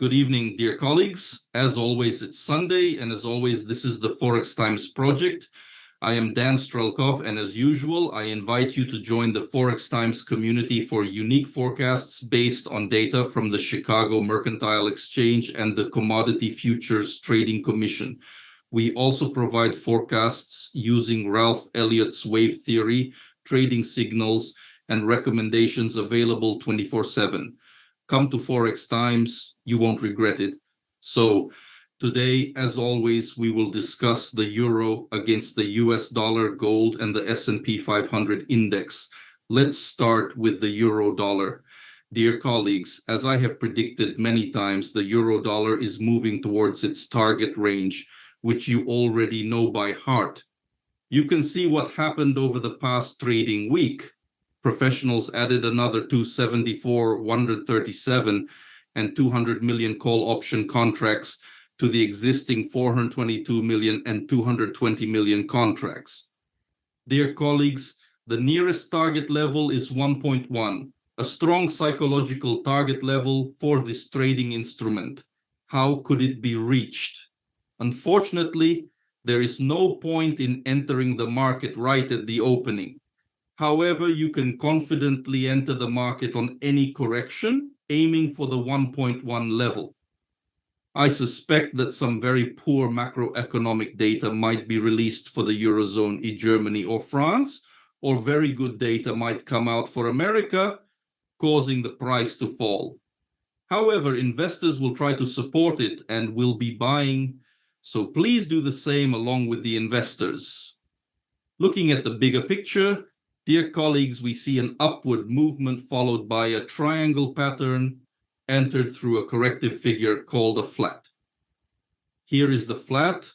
Good evening, dear colleagues. As always, it's Sunday, and as always, this is the ForexTimes project. I am Dan Strelkov, and as usual, I invite you to join the ForexTimes community for unique forecasts based on data from the Chicago Mercantile Exchange and the Commodity Futures Trading Commission. We also provide forecasts using Ralph Elliott's wave theory, trading signals, and recommendations available 24/7. Come to ForexTimes, you won't regret it. So today, as always, we will discuss the euro against the US dollar, gold, and the S&P 500 index. Let's start with the euro dollar. Dear colleagues, as I have predicted many times, the euro dollar is moving towards its target range, which you already know by heart. You can see what happened over the past trading week. Professionals added another 274, 137, and 200 million call option contracts to the existing 422 million and 220 million contracts. Dear colleagues, the nearest target level is 1.1, a strong psychological target level for this trading instrument. How could it be reached? Unfortunately, there is no point in entering the market right at the opening. However, you can confidently enter the market on any correction, aiming for the 1.1 level. I suspect that some very poor macroeconomic data might be released for the Eurozone in Germany or France, or very good data might come out for America, causing the price to fall. However, investors will try to support it and will be buying, so please do the same along with the investors. Looking at the bigger picture, dear colleagues, we see an upward movement followed by a triangle pattern entered through a corrective figure called a flat. Here is the flat,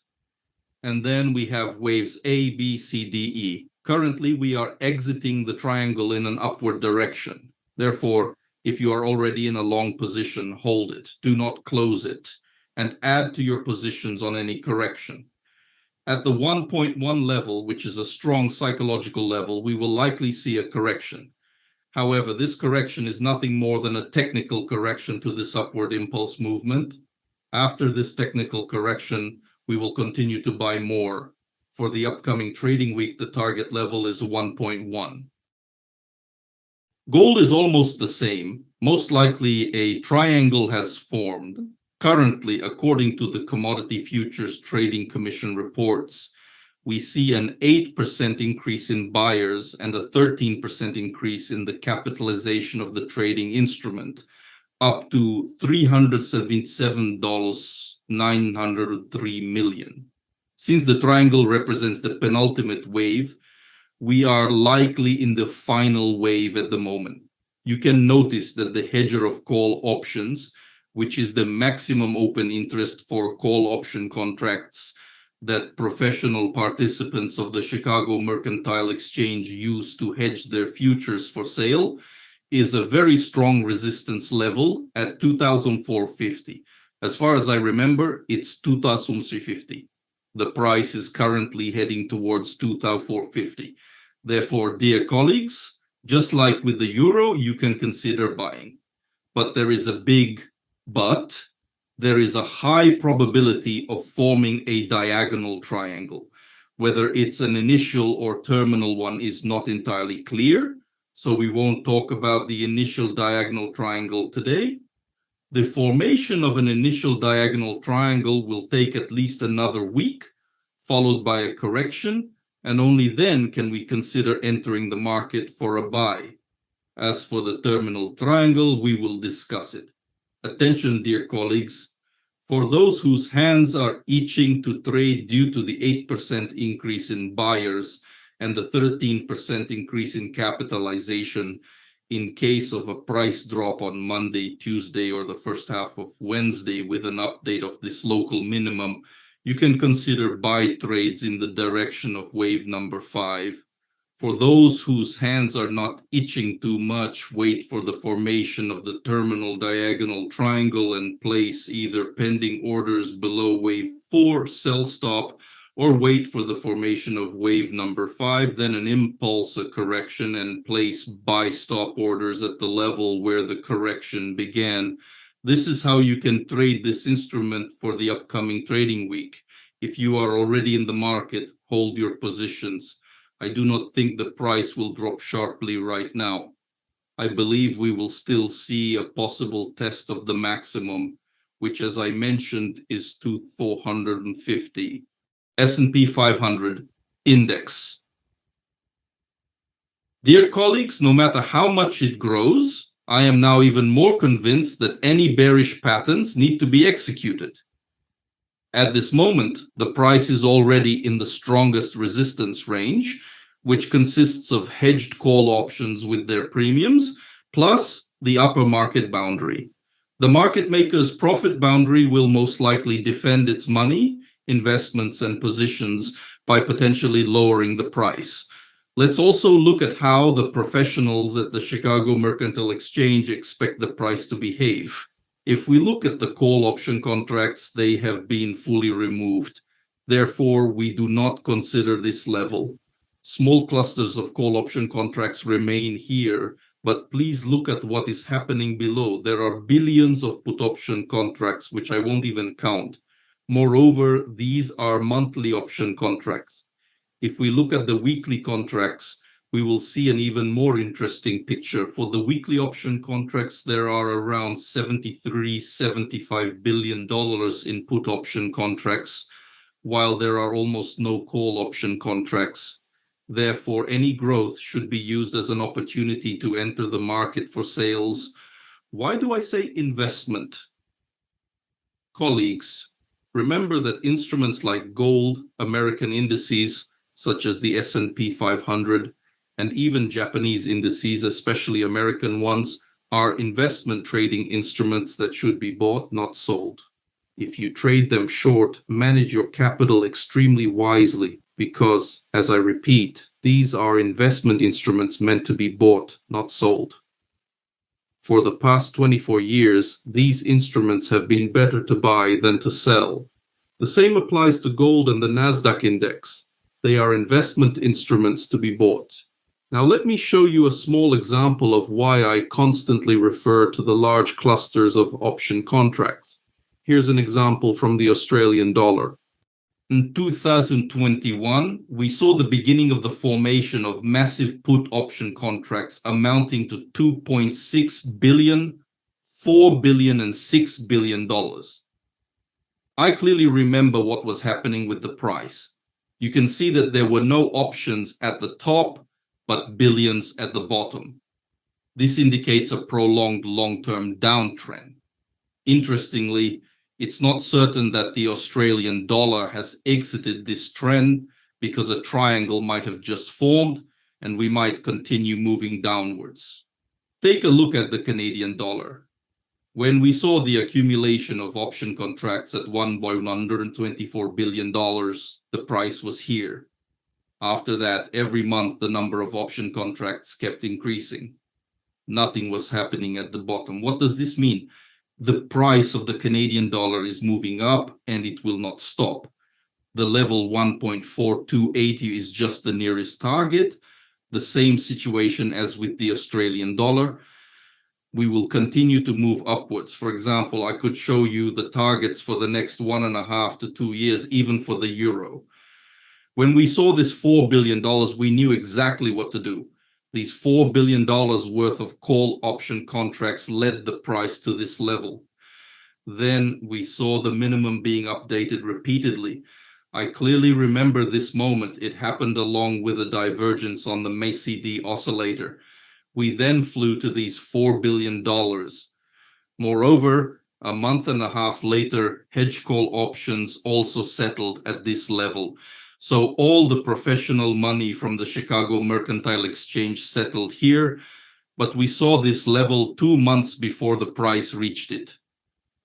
and then we have waves A, B, C, D, E. Currently, we are exiting the triangle in an upward direction. Therefore, if you are already in a long position, hold it. Do not close it, and add to your positions on any correction. At the 1.1 level, which is a strong psychological level, we will likely see a correction. However, this correction is nothing more than a technical correction to this upward impulse movement. After this technical correction, we will continue to buy more. For the upcoming trading week, the target level is 1.1. Gold is almost the same. Most likely a triangle has formed. Currently, according to the Commodity Futures Trading Commission reports, we see an 8% increase in buyers and a 13% increase in the capitalization of the trading instrument, up to $377,903 million. Since the triangle represents the penultimate wave, we are likely in the final wave at the moment. You can notice that the hedger of call options, which is the maximum open interest for call option contracts that professional participants of the Chicago Mercantile Exchange use to hedge their futures for sale, is a very strong resistance level at 2,450. As far as I remember, it's 2,350. The price is currently heading towards 2,450. Therefore, dear colleagues, just like with the euro, you can consider buying. But there is a big but. There is a high probability of forming a diagonal triangle. Whether it's an initial or terminal one is not entirely clear, so we won't talk about the initial diagonal triangle today. The formation of an initial diagonal triangle will take at least another week, followed by a correction, and only then can we consider entering the market for a buy. As for the terminal triangle, we will discuss it. Attention, dear colleagues, for those whose hands are itching to trade due to the 8% increase in buyers and the 13% increase in capitalization in case of a price drop on Monday, Tuesday, or the first half of Wednesday with an update of this local minimum, you can consider buy trades in the direction of wave number 5. For those whose hands are not itching too much, wait for the formation of the terminal diagonal triangle and place either pending orders below wave 4, sell stop, or wait for the formation of wave number 5, then an impulse, a correction, and place buy stop orders at the level where the correction began. This is how you can trade this instrument for the upcoming trading week. If you are already in the market, hold your positions. I do not think the price will drop sharply right now. I believe we will still see a possible test of the maximum, which, as I mentioned, is 2,450. S&P 500 index. Dear colleagues, no matter how much it grows, I am now even more convinced that any bearish patterns need to be executed. At this moment, the price is already in the strongest resistance range, which consists of hedged call options with their premiums, plus the upper market boundary. The market maker's profit boundary will most likely defend its money, investments, and positions by potentially lowering the price. Let's also look at how the professionals at the Chicago Mercantile Exchange expect the price to behave. If we look at the call option contracts, they have been fully removed. Therefore, we do not consider this level. Small clusters of call option contracts remain here, but please look at what is happening below. There are billions of put option contracts, which I won't even count. Moreover, these are monthly option contracts. If we look at the weekly contracts, we will see an even more interesting picture. For the weekly option contracts, there are around $75 billion in put option contracts, while there are almost no call option contracts. Therefore, any growth should be used as an opportunity to enter the market for sales. Why do I say investment? Colleagues, remember that instruments like gold, American indices, such as the S&P 500, and even Japanese indices, especially American ones, are investment trading instruments that should be bought, not sold. If you trade them short, manage your capital extremely wisely because, as I repeat, these are investment instruments meant to be bought, not sold. For the past 24 years, these instruments have been better to buy than to sell. The same applies to gold and the Nasdaq index. They are investment instruments to be bought. Now let me show you a small example of why I constantly refer to the large clusters of option contracts. Here's an example from the Australian dollar. In 2021, we saw the beginning of the formation of massive put option contracts amounting to $2.6 billion, $4 billion, and $6 billion. I clearly remember what was happening with the price. You can see that there were no options at the top, but billions at the bottom. This indicates a prolonged long-term downtrend. Interestingly, it's not certain that the Australian dollar has exited this trend because a triangle might have just formed and we might continue moving downwards. Take a look at the Canadian dollar. When we saw the accumulation of option contracts at $124 billion, the price was here. After that, every month the number of option contracts kept increasing. Nothing was happening at the bottom. What does this mean? The price of the Canadian dollar is moving up and it will not stop. The level 1.4280 is just the nearest target. The same situation as with the Australian dollar. We will continue to move upwards. For example, I could show you the targets for the next 1.5 to 2 years, even for the euro. When we saw this $4 billion, we knew exactly what to do. These $4 billion worth of call option contracts led the price to this level. Then we saw the minimum being updated repeatedly. I clearly remember this moment. It happened along with a divergence on the MACD oscillator. We then flew to these $4 billion. Moreover, a month and a half later, hedge call options also settled at this level. So all the professional money from the Chicago Mercantile Exchange settled here, but we saw this level 2 months before the price reached it.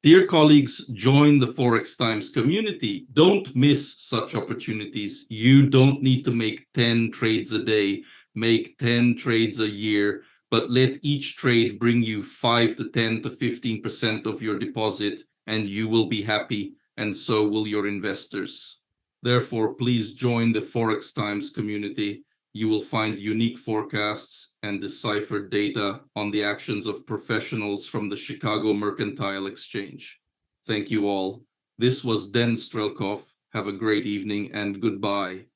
Dear colleagues, join the ForexTimes community. Don't miss such opportunities. You don't need to make 10 trades a day. Make 10 trades a year, but let each trade bring you 5 to 10 to 15% of your deposit, and you will be happy, and so will your investors. Therefore, please join the ForexTimes community. You will find unique forecasts and deciphered data on the actions of professionals from the Chicago Mercantile Exchange. Thank you all. This was Den Strelkov. Have a great evening and goodbye.